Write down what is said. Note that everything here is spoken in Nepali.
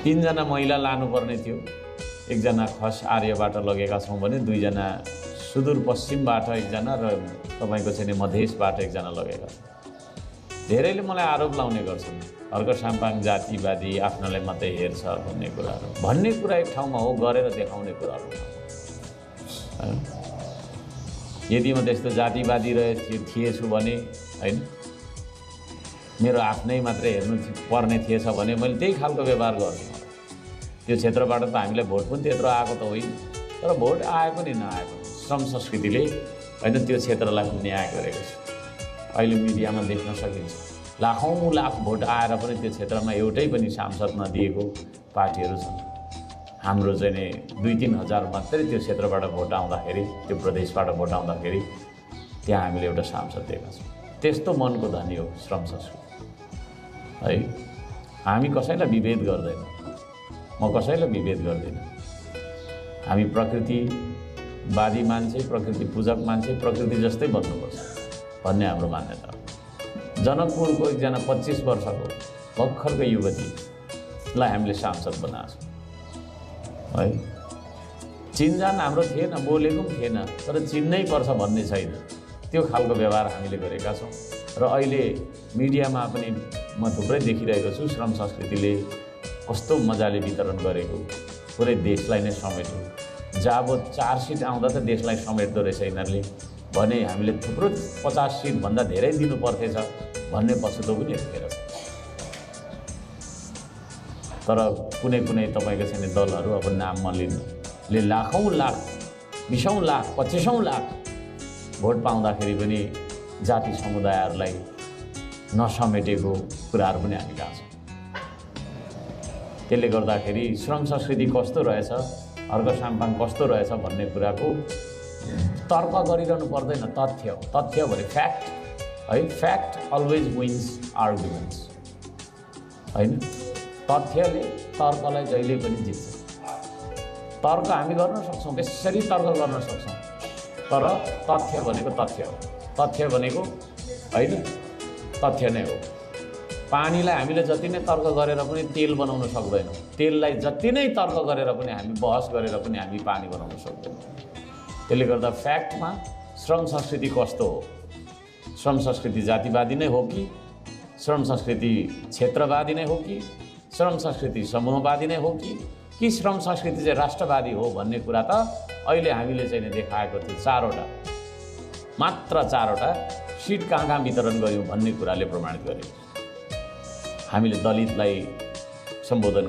3 जना महिला लानुपर्ने थियो, 1 जना खस आर्यबाट लगेका छौँ भने 2 जना सुदूरपश्चिमबाट 1 जना र तपाईँको चाहिँ मधेसबाट 1 जना लगेका छौँ। धेरैले मलाई आरोप लाउने गर्छन्, अर्को साम्पाङ जातिवादी आफ्नालाई मात्रै हेर्छ भन्ने कुरा एक ठाउँमा हो, गरेर देखाउने कुराहरू। यदि म त्यस्तो जातिवादी थिएछु भने हैन, मेरो आफ्नै मात्रै हेर्नु पर्ने थिएछ भने मैले त्यही खालको व्यवहार गर्छु। त्यो क्षेत्रबाट त हामीलाई भोट पनि त्यत्रो आएको त होइन, तर भोट आएको नि नआएको श्रम संस्कृतिले हैन त्यो क्षेत्रलाई पनि न्याय गरेको छ। अहिले मिडियामा देख्न सकिन्छ, लाखौँ लाख भोट आएर पनि त्यो क्षेत्रमा एउटै पनि सांसद नदिएको पार्टीहरू छन्। हाम्रो चाहिँ नि 2-3 हजार मात्रै त्यो क्षेत्रबाट भोट आउँदाखेरि, त्यो प्रदेशबाट भोट आउँदाखेरि त्यहाँ हामीले एउटा सांसद दिएका छौँ। त्यस्तो मनको धनी हो श्रम संस्कृति है। हामी कसैलाई विभेद गर्दैनौँ, म कसैलाई विभेद गर्दिनँ। हामी प्रकृतिवादी मान्छे, प्रकृति पूजक मान्छे, प्रकृति जस्तै बन्नुपर्छ भन्ने हाम्रो मान्यता हो। जनकपुरको 1 जना 25 वर्षको भर्खरको युवतीलाई हामीले सांसद बनाएको छौँ है। चिन्जान हाम्रो थिएन, बोलेको पनि थिएन, तर चिन्नै पर्छ भन्ने छैन, त्यो खालको व्यवहार हामीले गरेका छौँ। र अहिले मिडियामा पनि म थुप्रै देखिरहेको छु, श्रम संस्कृतिले कस्तो मजाले वितरण गरेको, पुरै देशलाई नै समेट्यो। जब 4 सिट आउँदा त देशलाई समेट्दो रहेछ यिनीहरूले भने हामीले थुप्रो 50 सिटभन्दा धेरै दिनु पर्थेछ भन्ने पछुतो पनि हेरेर छ। तर कुनै तपाईँको चाहिँ दलहरू, अब नाम म लिनुले लाखौँ लाख, 20औं लाख, 25औं लाख भोट पाउँदाखेरि पनि जाति समुदायहरूलाई नसमेटेको कुराहरू पनि हामी कहाँ छौँ। त्यसले गर्दाखेरि श्रम संस्कृति कस्तो रहेछ, अर्को साम्पाङ कस्तो रहेछ भन्ने कुराको तर्क गरिरहनु पर्दैन। तथ्य भने फ्याक्ट है। फ्याक्ट अलवेज विन्स आर्गुमेन्ट्स हैन। तथ्यले तर्कलाई जहिले पनि जित्छ। तर्क हामी गर्न सक्छौँ, बेसरी तर्क गर्न सक्छौँ, तर तथ्य भनेको तथ्य हो। तथ्य भनेको हैन, तथ्य नै हो। पानीलाई हामीले जति नै तर्क गरेर पनि तेल बनाउन सक्दैनौँ, तेललाई जति नै तर्क गरेर पनि हामी बहस गरेर पनि हामी पानी बनाउन सक्दैनौँ। त्यसले गर्दा फ्याक्टमा श्रम संस्कृति कस्तो हो, श्रम संस्कृति जातिवादी नै हो कि, श्रम संस्कृति क्षेत्रवादी नै हो कि, श्रम संस्कृति समूहवादी नै हो कि श्रम संस्कृति चाहिँ राष्ट्रवादी हो भन्ने कुरा त अहिले हामीले चाहिँ देखाएको थियो। मात्र 4वटा सिट कहाँ वितरण गर्यौँ भन्ने कुराले प्रमाणित गर्यो। हामीले दलितलाई सम्बोधन